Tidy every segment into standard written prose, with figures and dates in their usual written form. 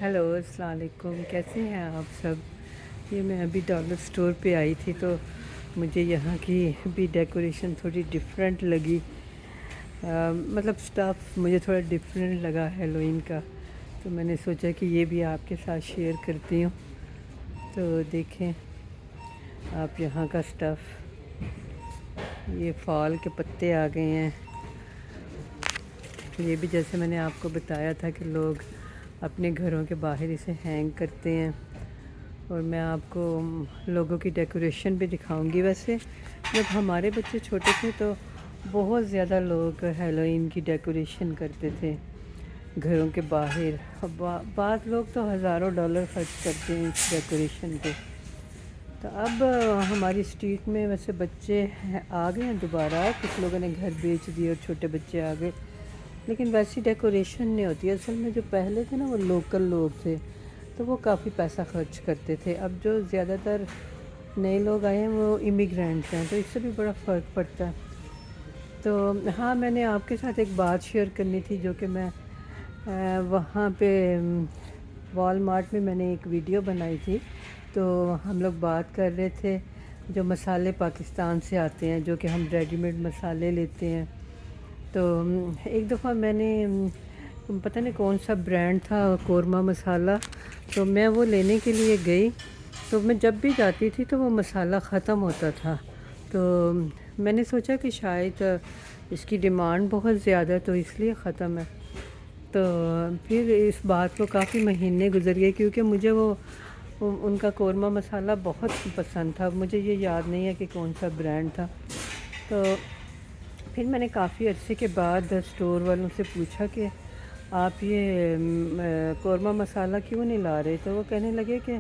Hello अस्सलाम वालेकुम, कैसे हैं आप सब। ये मैं अभी डॉलर स्टोर पे आई थी तो मुझे यहाँ की भी डेकोरेशन थोड़ी डिफरेंट लगी। मतलब स्टफ़ मुझे थोड़ा डिफरेंट लगा हेलोइन का, तो मैंने सोचा कि ये भी आपके साथ शेयर करती हूँ। तो देखें आप यहाँ का स्टफ़, ये फॉल के पत्ते आ गए हैं। ये भी जैसे मैंने आपको बताया था कि लोग अपने घरों के बाहर इसे हैंग करते हैं, और मैं आपको लोगों की डेकोरेशन भी दिखाऊंगी। वैसे जब हमारे बच्चे छोटे थे तो बहुत ज़्यादा लोग हेलोइन की डेकोरेशन करते थे घरों के बाहर। बाद लोग तो हज़ारों डॉलर खर्च करते हैं इस डेकोरेशन पे। तो अब हमारी स्ट्रीट में वैसे बच्चे आ गए हैं दोबारा, कुछ लोगों ने घर बेच दिए और छोटे बच्चे आ गए, लेकिन वैसी डेकोरेशन नहीं होती। असल में जो पहले थे ना वो लोकल लोग थे, तो वो काफ़ी पैसा खर्च करते थे। अब जो ज़्यादातर नए लोग आए हैं वो इमिग्रेंट्स हैं, तो इससे भी बड़ा फ़र्क पड़ता है। तो हाँ, मैंने आपके साथ एक बात शेयर करनी थी जो कि मैं वहाँ पे वॉलमार्ट में मैंने एक वीडियो बनाई थी। तो हम लोग बात कर रहे थे जो मसाले पाकिस्तान से आते हैं, जो कि हम रेडीमेड मसाले लेते हैं। तो एक दफ़ा मैंने पता नहीं कौन सा ब्रांड था, कोरमा मसाला, तो मैं वो लेने के लिए गई। तो मैं जब भी जाती थी तो वो मसाला ख़त्म होता था। तो मैंने सोचा कि शायद इसकी डिमांड बहुत ज़्यादा है तो इसलिए ख़त्म है। तो फिर इस बात को काफ़ी महीने गुजर गए, क्योंकि मुझे वो उनका कोरमा मसाला बहुत पसंद था। मुझे ये याद नहीं है कि कौन सा ब्रांड था। तो फिर मैंने काफ़ी अरसे के बाद स्टोर वालों से पूछा कि आप ये कोरमा मसाला क्यों नहीं ला रहे। तो वो कहने लगे कि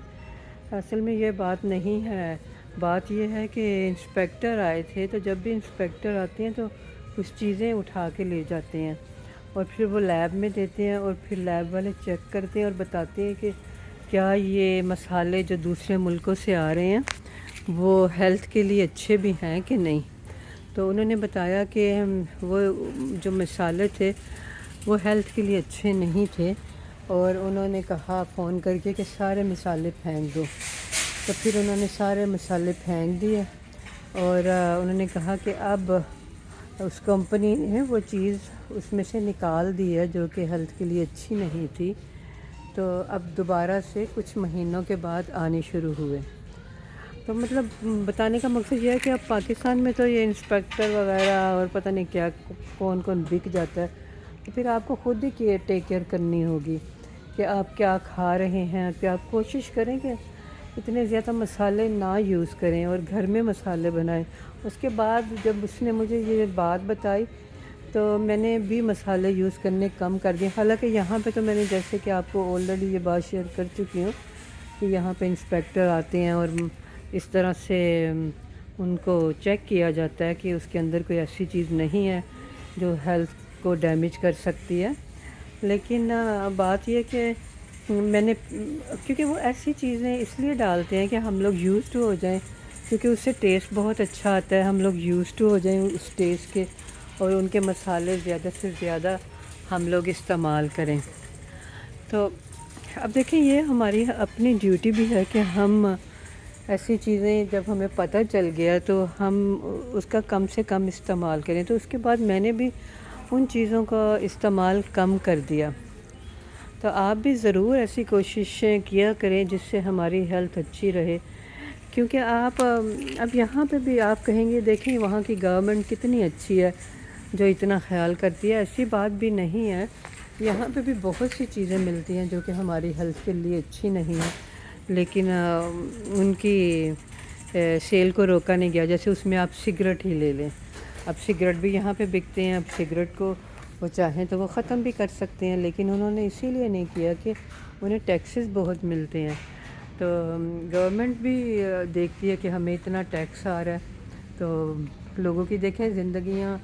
असल में ये बात नहीं है, बात ये है कि इंस्पेक्टर आए थे, तो जब भी इंस्पेक्टर आते हैं तो कुछ चीज़ें उठा के ले जाते हैं और फिर वो लैब में देते हैं, और फिर लैब वाले चेक करते हैं और बताते हैं कि क्या ये मसाले जो दूसरे मुल्कों से आ रहे हैं वो हेल्थ के लिए अच्छे भी हैं कि नहीं। तो उन्होंने बताया कि वो जो मसाले थे वो हेल्थ के लिए अच्छे नहीं थे, और उन्होंने कहा फ़ोन करके कि सारे मसाले फेंक दो। तो फिर उन्होंने सारे मसाले फेंक दिए, और उन्होंने कहा कि अब उस कंपनी ने वो चीज़ उसमें से निकाल दी है जो कि हेल्थ के लिए अच्छी नहीं थी। तो अब दोबारा से कुछ महीनों के बाद आने शुरू हुए। तो मतलब बताने का मकसद ये है कि अब पाकिस्तान में तो ये इंस्पेक्टर वगैरह और पता नहीं क्या कौन कौन बिक जाता है। तो फिर आपको खुद ही केयर टेक केयर करनी होगी कि आप क्या खा रहे हैं। कि आप कोशिश करें कि इतने ज़्यादा मसाले ना यूज़ करें और घर में मसाले बनाएं। उसके बाद जब उसने मुझे ये बात बताई तो मैंने भी मसाले यूज़ करने कम कर दिए। हालांकि यहाँ पे तो मैंने जैसे कि आपको ऑलरेडी ये बात शेयर कर चुकी हूँ कि यहाँ पे इंस्पेक्टर आते हैं और इस तरह से उनको चेक किया जाता है कि उसके अंदर कोई ऐसी चीज़ नहीं है जो हेल्थ को डैमेज कर सकती है। लेकिन बात यह कि मैंने क्योंकि वो ऐसी चीज़ें इसलिए डालते हैं कि हम लोग यूज़ टू हो जाएं, क्योंकि उससे टेस्ट बहुत अच्छा आता है। हम लोग यूज़ टू हो जाएं उस टेस्ट के, और उनके मसाले ज़्यादा से ज़्यादा हम लोग इस्तेमाल करें। तो अब देखें, ये हमारी अपनी ड्यूटी भी है कि हम ऐसी चीज़ें जब हमें पता चल गया तो हम उसका कम से कम इस्तेमाल करें। तो उसके बाद मैंने भी उन चीज़ों का इस्तेमाल कम कर दिया। तो आप भी ज़रूर ऐसी कोशिशें किया करें जिससे हमारी हेल्थ अच्छी रहे। क्योंकि आप अब यहाँ पे भी आप कहेंगे देखें वहाँ की गवर्नमेंट कितनी अच्छी है जो इतना ख्याल करती है। ऐसी बात भी नहीं है, यहाँ पे भी बहुत सी चीज़ें मिलती हैं जो कि हमारी हेल्थ के लिए अच्छी नहीं है, लेकिन उनकी सेल को रोका नहीं गया। जैसे उसमें आप सिगरेट ही ले लें, अब सिगरेट भी यहाँ पे बिकते हैं। अब सिगरेट को वो चाहें तो वो ख़त्म भी कर सकते हैं, लेकिन उन्होंने इसीलिए नहीं किया कि उन्हें टैक्सेस बहुत मिलते हैं। तो गवर्नमेंट भी देखती है कि हमें इतना टैक्स आ रहा है, तो लोगों की देखें ज़िंदगियाँ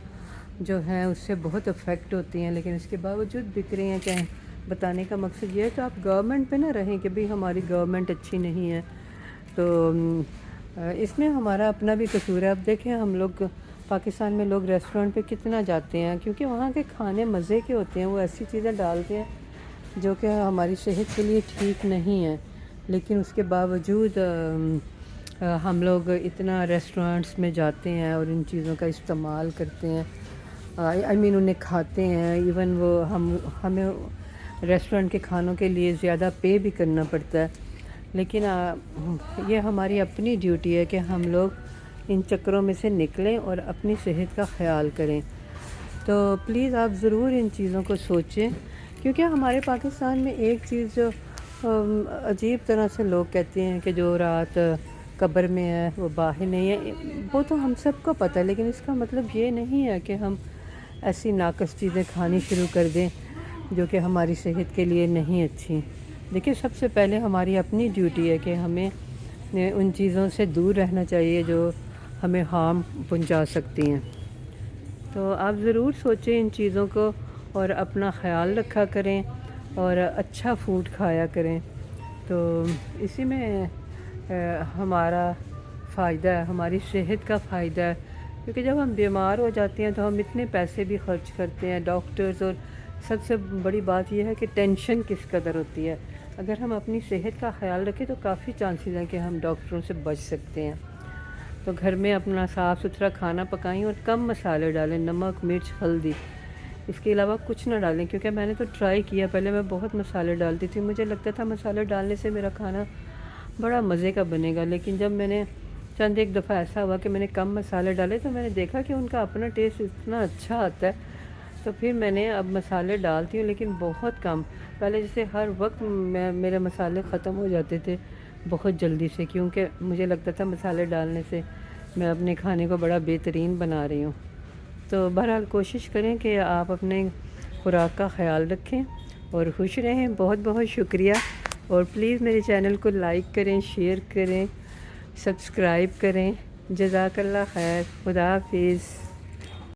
जो हैं उससे बहुत अफेक्ट होती हैं, लेकिन इसके बावजूद बिक रही हैं। चाहे बताने का मकसद ये है कि आप गवर्नमेंट पे ना रहें कि भाई हमारी गवर्नमेंट अच्छी नहीं है। तो इसमें हमारा अपना भी कसूर है। अब देखें हम लोग पाकिस्तान में लोग रेस्टोरेंट पे कितना जाते हैं, क्योंकि वहाँ के खाने मज़े के होते हैं। वो ऐसी चीज़ें डालते हैं جو کہ ہماری صحت کے لیے ٹھیک نہیں ہے، لیکن اس کے باوجود ہم لوگ اتنا ریسٹورانٹس میں جاتے ہیں اور ان چیزوں کا استعمال کرتے ہیں، انہیں کھاتے ہیں، ایون وہ ہمیں ریسٹورنٹ کے کھانوں کے لیے زیادہ پے بھی کرنا پڑتا ہے، لیکن یہ ہماری اپنی ڈیوٹی ہے کہ ہم لوگ ان چکروں میں سے نکلیں اور اپنی صحت کا خیال کریں۔ تو پلیز آپ ضرور ان چیزوں کو سوچیں، کیونکہ ہمارے پاکستان میں ایک چیز جو عجیب طرح سے لوگ کہتے ہیں کہ جو رات قبر میں ہے وہ باہر نہیں ہے، وہ تو ہم سب کو پتہ ہے، لیکن اس کا مطلب یہ نہیں ہے کہ ہم ایسی ناقص چیزیں کھانی شروع کر دیں جو کہ ہماری صحت کے لیے نہیں اچھی۔ دیکھیے، سب سے پہلے ہماری اپنی ڈیوٹی ہے کہ ہمیں ان چیزوں سے دور رہنا چاہیے جو ہمیں ہارم پہنچا سکتی ہیں۔ تو آپ ضرور سوچیں ان چیزوں کو اور اپنا خیال رکھا کریں اور اچھا فوڈ کھایا کریں، تو اسی میں ہمارا فائدہ ہے، ہماری صحت کا فائدہ ہے، کیونکہ جب ہم بیمار ہو جاتے ہیں تو ہم اتنے پیسے بھی خرچ کرتے ہیں ڈاکٹرز، اور سب سے بڑی بات یہ ہے کہ ٹینشن کس قدر ہوتی ہے۔ اگر ہم اپنی صحت کا خیال رکھیں تو کافی چانسز ہیں کہ ہم ڈاکٹروں سے بچ سکتے ہیں۔ تو گھر میں اپنا صاف ستھرا کھانا پکائیں اور کم مسالے ڈالیں، نمک، مرچ، ہلدی، اس کے علاوہ کچھ نہ ڈالیں، کیونکہ میں نے تو ٹرائی کیا، پہلے میں بہت مسالے ڈالتی تھی، مجھے لگتا تھا مسالے ڈالنے سے میرا کھانا بڑا مزے کا بنے گا، لیکن جب میں نے چند ایک دفعہ ایسا ہوا کہ میں نے کم مسالے ڈالے تو میں نے دیکھا کہ ان کا اپنا ٹیسٹ اتنا اچھا آتا ہے، تو پھر میں نے اب مسالے ڈالتی ہوں لیکن بہت کم۔ پہلے جیسے ہر وقت میرے مسالے ختم ہو جاتے تھے بہت جلدی سے، کیونکہ مجھے لگتا تھا مسالے ڈالنے سے میں اپنے کھانے کو بڑا بہترین بنا رہی ہوں۔ تو بہرحال کوشش کریں کہ آپ اپنے خوراک کا خیال رکھیں اور خوش رہیں۔ بہت بہت شکریہ، اور پلیز میرے چینل کو لائک کریں، شیئر کریں، سبسکرائب کریں۔ جزاک اللہ خیر، خدا حافظ۔